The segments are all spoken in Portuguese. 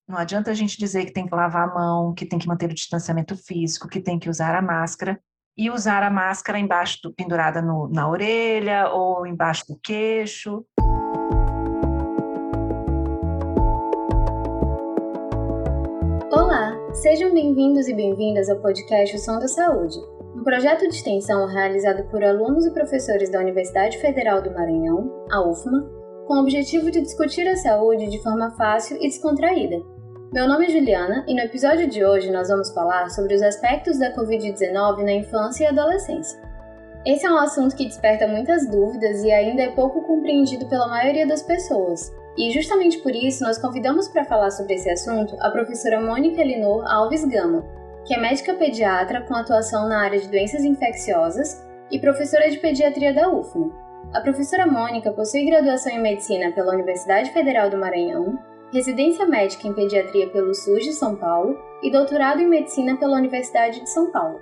Não adianta a gente dizer que tem que lavar a mão, que tem que manter o distanciamento físico, que tem que usar a máscara, e usar a máscara pendurada na orelha ou embaixo do queixo. Olá, sejam bem-vindos e bem-vindas ao podcast O Som da Saúde, um projeto de extensão realizado por alunos e professores da Universidade Federal do Maranhão, a UFMA, com o objetivo de discutir a saúde de forma fácil e descontraída. Meu nome é Juliana e no episódio de hoje nós vamos falar sobre os aspectos da Covid-19 na infância e adolescência. Esse é um assunto que desperta muitas dúvidas e ainda é pouco compreendido pela maioria das pessoas. E justamente por isso nós convidamos para falar sobre esse assunto a professora Mônica Elinor Alves Gama, que é médica pediatra com atuação na área de doenças infecciosas e professora de pediatria da UFMA. A professora Mônica possui graduação em medicina pela Universidade Federal do Maranhão, residência médica em pediatria pelo SUS de São Paulo e doutorado em medicina pela Universidade de São Paulo.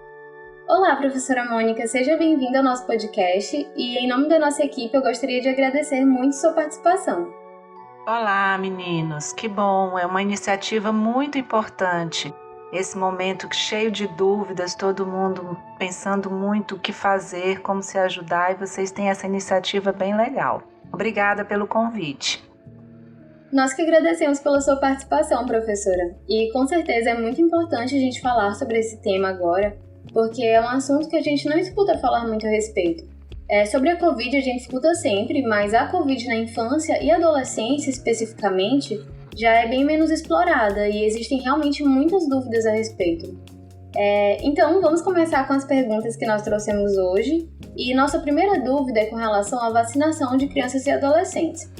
Olá, professora Mônica, seja bem-vinda ao nosso podcast e, em nome da nossa equipe, eu gostaria de agradecer muito sua participação. Olá, meninos, que bom, é uma iniciativa muito importante. Esse momento cheio de dúvidas, todo mundo pensando muito o que fazer, como se ajudar, e vocês têm essa iniciativa bem legal. Obrigada pelo convite. Nós que agradecemos pela sua participação, professora, e com certeza é muito importante a gente falar sobre esse tema agora, porque é um assunto que a gente não escuta falar muito a respeito. Sobre a Covid a gente escuta sempre, mas a Covid na infância e adolescência especificamente já é bem menos explorada e existem realmente muitas dúvidas a respeito. Então vamos começar com as perguntas que nós trouxemos hoje, e nossa primeira dúvida é com relação à vacinação de crianças e adolescentes.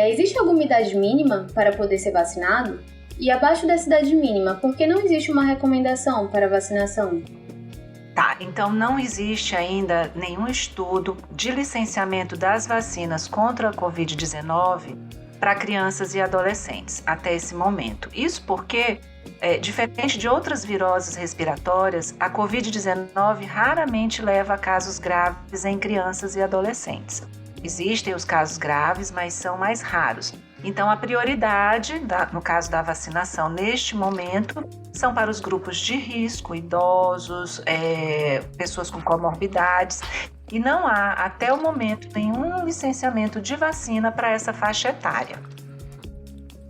Existe alguma idade mínima para poder ser vacinado? E abaixo dessa idade mínima, por que não existe uma recomendação para vacinação? Tá, então não existe ainda nenhum estudo de licenciamento das vacinas contra a Covid-19 para crianças e adolescentes até esse momento. Isso porque, diferente de outras viroses respiratórias, a Covid-19 raramente leva a casos graves em crianças e adolescentes. Existem os casos graves, mas são mais raros. Então, a prioridade, no caso da vacinação, neste momento, são para os grupos de risco, idosos, pessoas com comorbidades, e não há, até o momento, nenhum licenciamento de vacina para essa faixa etária.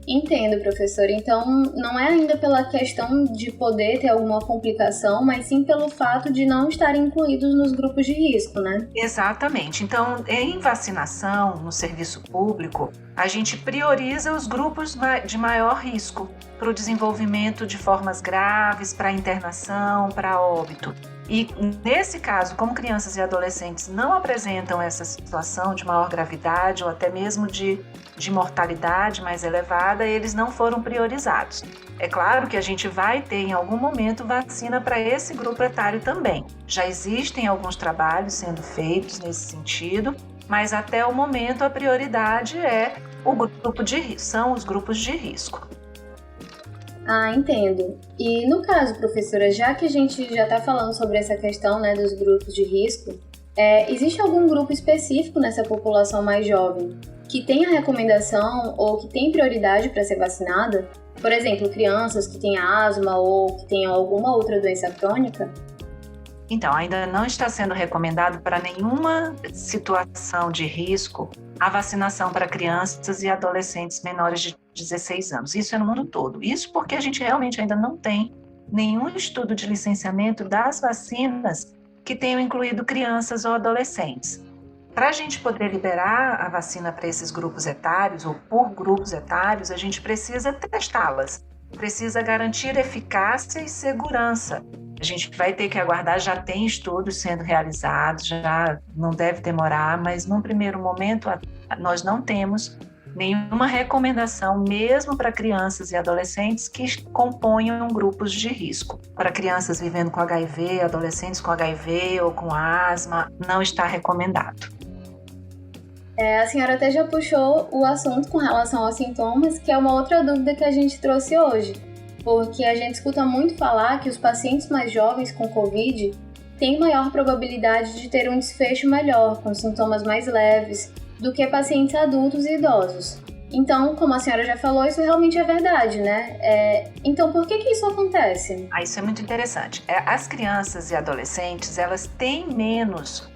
Entendo, professora. Então, não é ainda pela questão de poder ter alguma complicação, mas sim pelo fato de não estarem incluídos nos grupos de risco, né? Exatamente. Então, em vacinação, no serviço público, a gente prioriza os grupos de maior risco para o desenvolvimento de formas graves, para internação, para óbito. E nesse caso, como crianças e adolescentes não apresentam essa situação de maior gravidade ou até mesmo de mortalidade mais elevada, eles não foram priorizados. É claro que a gente vai ter em algum momento vacina para esse grupo etário também. Já existem alguns trabalhos sendo feitos nesse sentido, mas até o momento a prioridade são os grupos de risco. Ah, entendo. E no caso, professora, já que a gente já está falando sobre essa questão, né, dos grupos de risco, existe algum grupo específico nessa população mais jovem que tem a recomendação ou que tem prioridade para ser vacinada? Por exemplo, crianças que têm asma ou que tenham alguma outra doença crônica? Então, ainda não está sendo recomendado para nenhuma situação de risco a vacinação para crianças e adolescentes menores de 16 anos. Isso é no mundo todo. Isso porque a gente realmente ainda não tem nenhum estudo de licenciamento das vacinas que tenham incluído crianças ou adolescentes. Para a gente poder liberar a vacina para esses grupos etários ou por grupos etários, a gente precisa testá-las, precisa garantir eficácia e segurança. A gente vai ter que aguardar, já tem estudos sendo realizados, já não deve demorar, mas num primeiro momento nós não temos nenhuma recomendação, mesmo para crianças e adolescentes que componham grupos de risco. Para crianças vivendo com HIV, adolescentes com HIV ou com asma, não está recomendado. A senhora até já puxou o assunto com relação aos sintomas, que é uma outra dúvida que a gente trouxe hoje, porque a gente escuta muito falar que os pacientes mais jovens com Covid têm maior probabilidade de ter um desfecho melhor, com sintomas mais leves, do que pacientes adultos e idosos. Então, como a senhora já falou, isso realmente é verdade, né? Então, por que isso acontece? Isso é muito interessante. As crianças e adolescentes, elas têm menos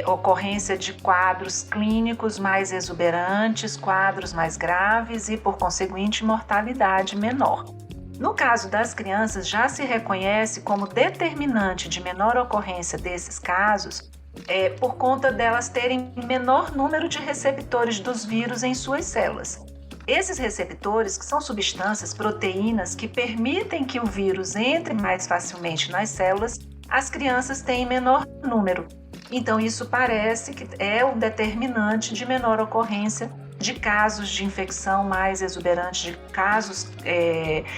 ocorrência de quadros clínicos mais exuberantes, quadros mais graves e, por conseguinte, mortalidade menor. No caso das crianças, já se reconhece como determinante de menor ocorrência desses casos por conta delas terem menor número de receptores dos vírus em suas células. Esses receptores, que são substâncias, proteínas, que permitem que o vírus entre mais facilmente nas células, as crianças têm menor número. Então, isso parece que é um determinante de menor ocorrência de casos de infecção mais exuberantes, de casos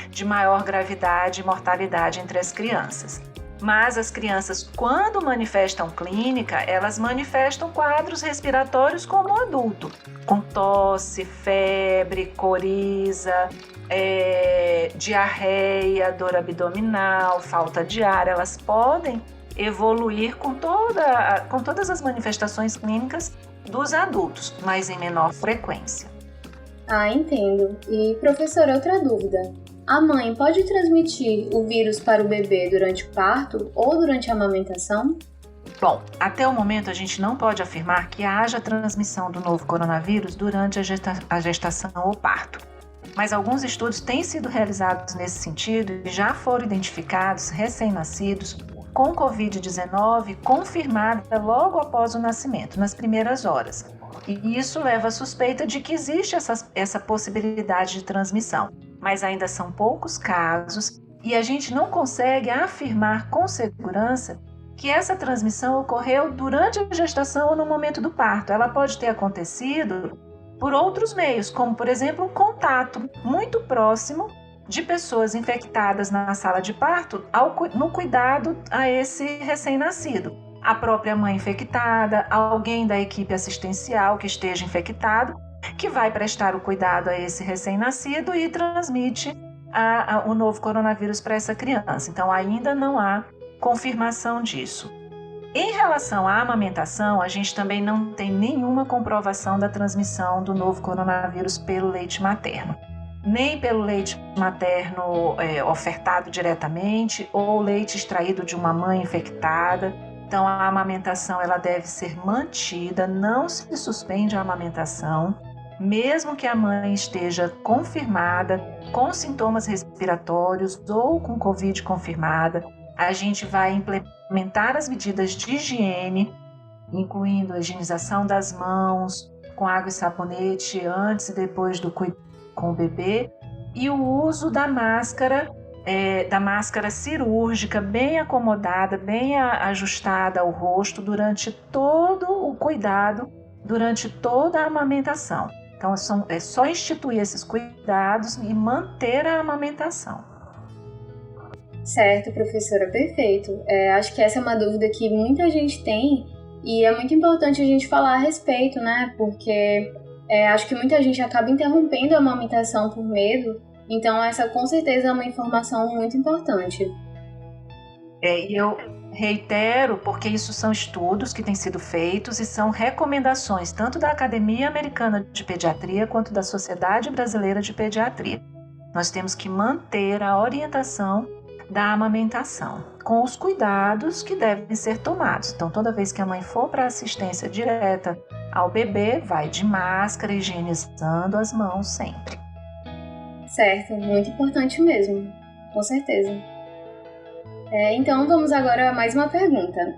de maior gravidade e mortalidade entre as crianças. Mas as crianças, quando manifestam clínica, elas manifestam quadros respiratórios como o adulto, com tosse, febre, coriza, diarreia, dor abdominal, falta de ar. Elas podem evoluir com todas as manifestações clínicas dos adultos, mas em menor frequência. Entendo. E, professora, outra dúvida. A mãe pode transmitir o vírus para o bebê durante o parto ou durante a amamentação? Bom, até o momento a gente não pode afirmar que haja transmissão do novo coronavírus durante a gestação ou parto. Mas alguns estudos têm sido realizados nesse sentido e já foram identificados recém-nascidos com Covid-19 confirmada logo após o nascimento, nas primeiras horas. E isso leva à suspeita de que existe essa possibilidade de transmissão, mas ainda são poucos casos e a gente não consegue afirmar com segurança que essa transmissão ocorreu durante a gestação ou no momento do parto. Ela pode ter acontecido por outros meios, como, por exemplo, um contato muito próximo de pessoas infectadas na sala de parto no cuidado a esse recém-nascido. A própria mãe infectada, alguém da equipe assistencial que esteja infectado, que vai prestar o cuidado a esse recém-nascido e transmite o novo coronavírus para essa criança. Então, ainda não há confirmação disso. Em relação à amamentação, a gente também não tem nenhuma comprovação da transmissão do novo coronavírus pelo leite materno. Nem pelo leite materno ofertado diretamente ou leite extraído de uma mãe infectada. Então, a amamentação ela deve ser mantida, não se suspende a amamentação, mesmo que a mãe esteja confirmada com sintomas respiratórios ou com Covid confirmada. A gente vai implementar as medidas de higiene, incluindo a higienização das mãos com água e sabonete antes e depois com o bebê, e o uso da máscara cirúrgica bem acomodada, bem ajustada ao rosto durante todo o cuidado, durante toda a amamentação. Então é só instituir esses cuidados e manter a amamentação. Certo, professora, perfeito. Acho que essa é uma dúvida que muita gente tem e é muito importante a gente falar a respeito, né? Porque acho que muita gente acaba interrompendo a amamentação por medo, então essa com certeza é uma informação muito importante. E eu reitero, porque isso são estudos que têm sido feitos e são recomendações tanto da Academia Americana de Pediatria quanto da Sociedade Brasileira de Pediatria. Nós temos que manter a orientação da amamentação, com os cuidados que devem ser tomados. Então, toda vez que a mãe for para assistência direta ao bebê, vai de máscara, higienizando as mãos sempre. Certo, muito importante mesmo, com certeza. Então, vamos agora a mais uma pergunta.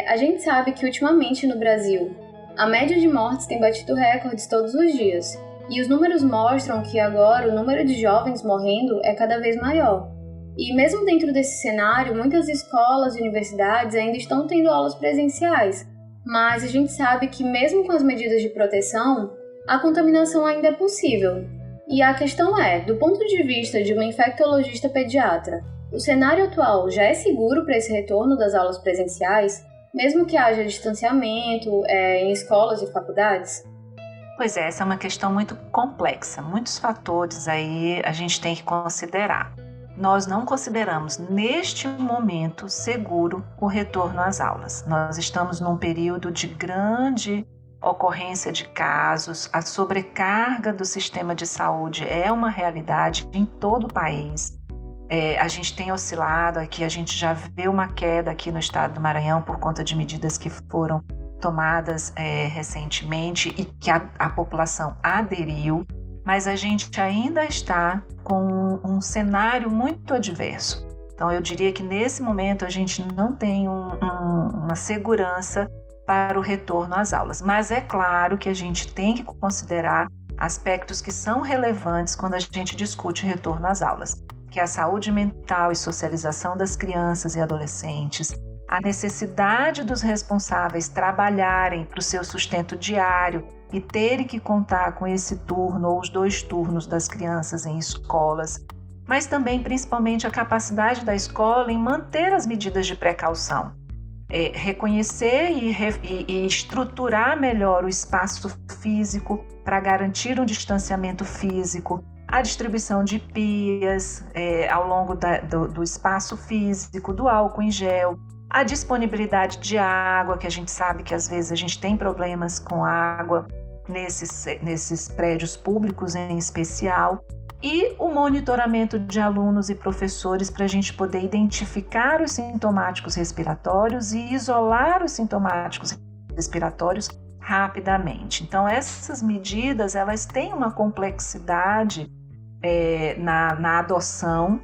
A gente sabe que ultimamente no Brasil, a média de mortes tem batido recordes todos os dias, e os números mostram que agora o número de jovens morrendo é cada vez maior. E mesmo dentro desse cenário, muitas escolas e universidades ainda estão tendo aulas presenciais, mas a gente sabe que mesmo com as medidas de proteção, a contaminação ainda é possível. E a questão do ponto de vista de uma infectologista pediatra, o cenário atual já é seguro para esse retorno das aulas presenciais, mesmo que haja distanciamento em escolas e faculdades? Pois essa é uma questão muito complexa, muitos fatores aí a gente tem que considerar. Nós não consideramos, neste momento, seguro o retorno às aulas. Nós estamos num período de grande ocorrência de casos, a sobrecarga do sistema de saúde é uma realidade em todo o país. A gente tem oscilado aqui, a gente já vê uma queda aqui no estado do Maranhão por conta de medidas que foram tomadas recentemente e que a população aderiu, mas a gente ainda está com um cenário muito adverso. Então, eu diria que nesse momento a gente não tem uma segurança para o retorno às aulas. Mas é claro que a gente tem que considerar aspectos que são relevantes quando a gente discute o retorno às aulas, que é a saúde mental e socialização das crianças e adolescentes, a necessidade dos responsáveis trabalharem para o seu sustento diário e terem que contar com esse turno ou os 2 turnos das crianças em escolas, mas também, principalmente, a capacidade da escola em manter as medidas de precaução. Reconhecer e estruturar melhor o espaço físico para garantir um distanciamento físico, a distribuição de pias ao longo do espaço físico, do álcool em gel, a disponibilidade de água, que a gente sabe que às vezes a gente tem problemas com água nesses prédios públicos em especial, e o monitoramento de alunos e professores para a gente poder identificar os sintomáticos respiratórios e isolar os sintomáticos respiratórios rapidamente. Então, essas medidas, elas têm uma complexidade na adoção,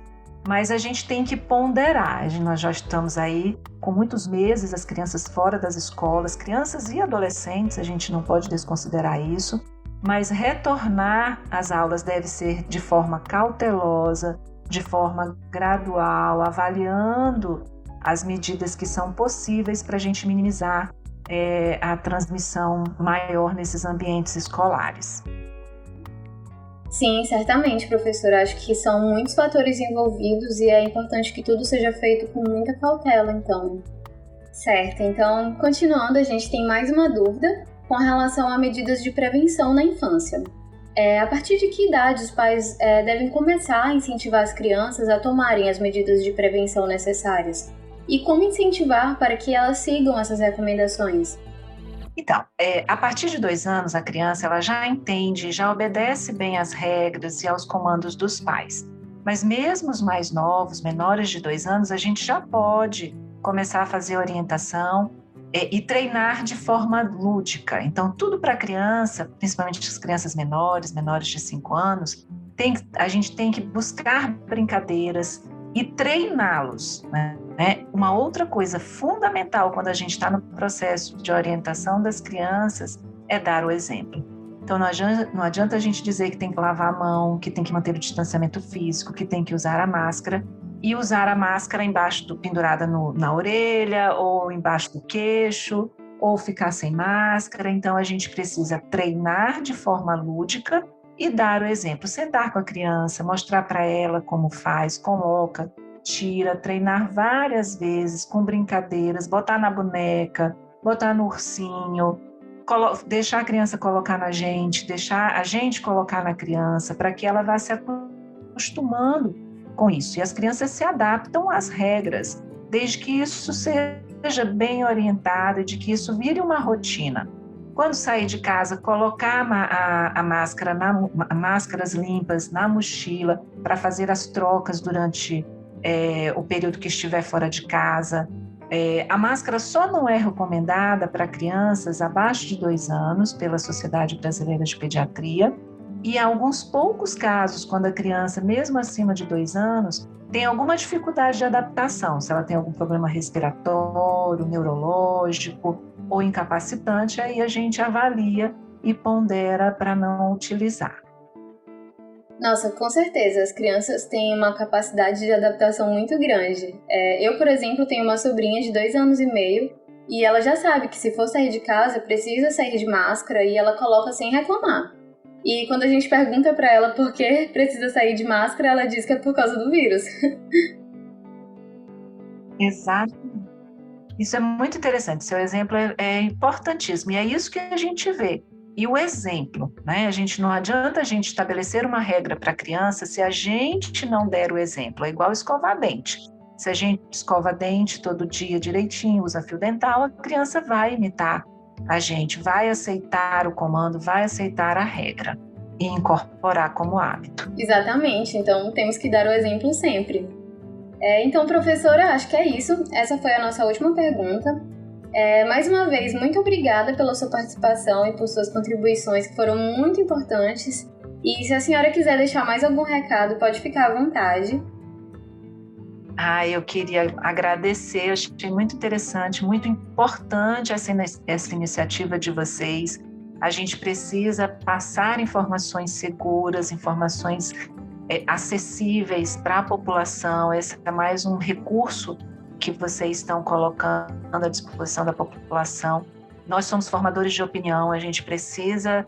mas a gente tem que ponderar. Nós já estamos aí com muitos meses as crianças fora das escolas, crianças e adolescentes, a gente não pode desconsiderar isso, mas retornar às aulas deve ser de forma cautelosa, de forma gradual, avaliando as medidas que são possíveis para a gente minimizar a transmissão maior nesses ambientes escolares. Sim, certamente, professora. Acho que são muitos fatores envolvidos e é importante que tudo seja feito com muita cautela, então. Certo, então, continuando, a gente tem mais uma dúvida com relação a medidas de prevenção na infância. A partir de que idade os pais devem começar a incentivar as crianças a tomarem as medidas de prevenção necessárias? E como incentivar para que elas sigam essas recomendações? Então, a partir de 2 anos, a criança ela já entende, já obedece bem às regras e aos comandos dos pais. Mas mesmo os mais novos, menores de 2 anos, a gente já pode começar a fazer orientação e treinar de forma lúdica. Então, tudo para a criança, principalmente as crianças menores de 5 anos, a gente tem que buscar brincadeiras e treiná-los, né? Uma outra coisa fundamental quando a gente está no processo de orientação das crianças é dar o exemplo. Então, não adianta a gente dizer que tem que lavar a mão, que tem que manter o distanciamento físico, que tem que usar a máscara, e usar a máscara pendurada na orelha, ou embaixo do queixo, ou ficar sem máscara. Então, a gente precisa treinar de forma lúdica e dar o exemplo. Sentar com a criança, mostrar para ela como faz, coloca, tira, treinar várias vezes com brincadeiras, botar na boneca, botar no ursinho, deixar a criança colocar na gente, deixar a gente colocar na criança, para que ela vá se acostumando com isso. E as crianças se adaptam às regras, desde que isso seja bem orientado e de que isso vire uma rotina. Quando sair de casa, colocar a máscara, máscaras limpas na mochila para fazer as trocas durante o período que estiver fora de casa. A máscara só não é recomendada para crianças abaixo de 2 anos pela Sociedade Brasileira de Pediatria, e em alguns poucos casos, quando a criança, mesmo acima de 2 anos, tem alguma dificuldade de adaptação, se ela tem algum problema respiratório, neurológico ou incapacitante, aí a gente avalia e pondera para não utilizar. Nossa, com certeza, as crianças têm uma capacidade de adaptação muito grande. Eu, por exemplo, tenho uma sobrinha de 2 anos e meio e ela já sabe que se for sair de casa, precisa sair de máscara e ela coloca sem reclamar. E quando a gente pergunta para ela por que precisa sair de máscara, ela diz que é por causa do vírus. Exato. Isso é muito interessante, seu exemplo é importantíssimo e é isso que a gente vê. E o exemplo, né? Não adianta a gente estabelecer uma regra para a criança se a gente não der o exemplo. É igual escovar dente. Se a gente escova dente todo dia direitinho, usa fio dental, a criança vai imitar a gente vai aceitar o comando, vai aceitar a regra e incorporar como hábito. Exatamente, então temos que dar o exemplo sempre. Então, professora, acho que é isso. Essa foi a nossa última pergunta. Mais uma vez, muito obrigada pela sua participação e por suas contribuições, que foram muito importantes. E se a senhora quiser deixar mais algum recado, pode ficar à vontade. Eu queria agradecer, achei muito interessante, muito importante essa iniciativa de vocês. A gente precisa passar informações seguras, informações acessíveis para a população. Esse é mais um recurso que vocês estão colocando à disposição da população. Nós somos formadores de opinião, a gente precisa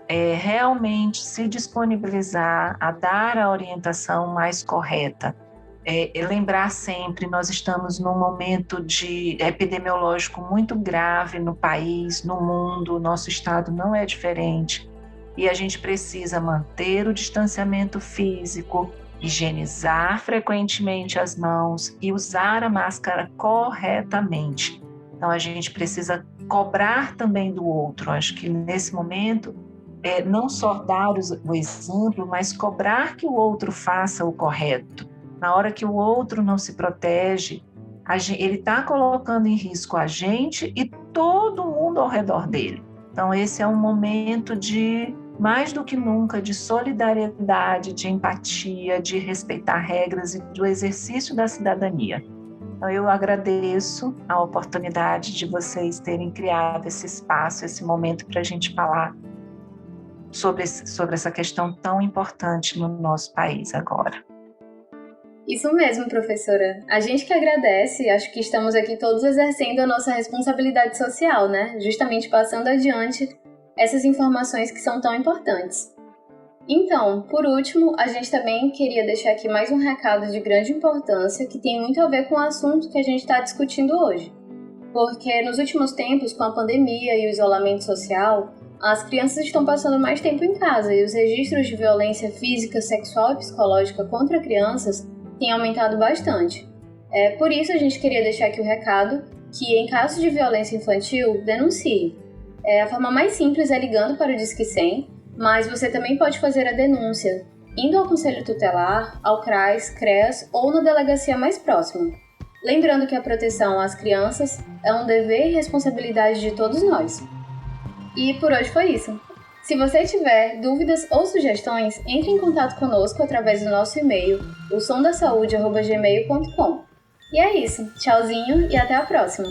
realmente se disponibilizar a dar a orientação mais correta. Lembrar sempre, nós estamos num momento epidemiológico muito grave no país, no mundo, o nosso estado não é diferente. E a gente precisa manter o distanciamento físico, higienizar frequentemente as mãos e usar a máscara corretamente. Então, a gente precisa cobrar também do outro. Acho que nesse momento, não só dar o exemplo, mas cobrar que o outro faça o correto. Na hora que o outro não se protege, ele está colocando em risco a gente e todo mundo ao redor dele. Então, esse é um momento mais do que nunca, de solidariedade, de empatia, de respeitar regras e do exercício da cidadania. Então, eu agradeço a oportunidade de vocês terem criado esse espaço, esse momento para a gente falar sobre essa questão tão importante no nosso país agora. Isso mesmo, professora. A gente que agradece, acho que estamos aqui todos exercendo a nossa responsabilidade social, né? Justamente passando adiante essas informações que são tão importantes. Então, por último, a gente também queria deixar aqui mais um recado de grande importância que tem muito a ver com o assunto que a gente está discutindo hoje. Porque nos últimos tempos, com a pandemia e o isolamento social, as crianças estão passando mais tempo em casa e os registros de violência física, sexual e psicológica contra crianças têm aumentado bastante. Por isso, a gente queria deixar aqui o recado que, em caso de violência infantil, denuncie. A forma mais simples é ligando para o Disque 100, mas você também pode fazer a denúncia indo ao Conselho Tutelar, ao CRAS, CREAS ou na delegacia mais próxima. Lembrando que a proteção às crianças é um dever e responsabilidade de todos nós. E por hoje foi isso. Se você tiver dúvidas ou sugestões, entre em contato conosco através do nosso e-mail, osomdasaude@gmail.com. E é isso. Tchauzinho e até a próxima!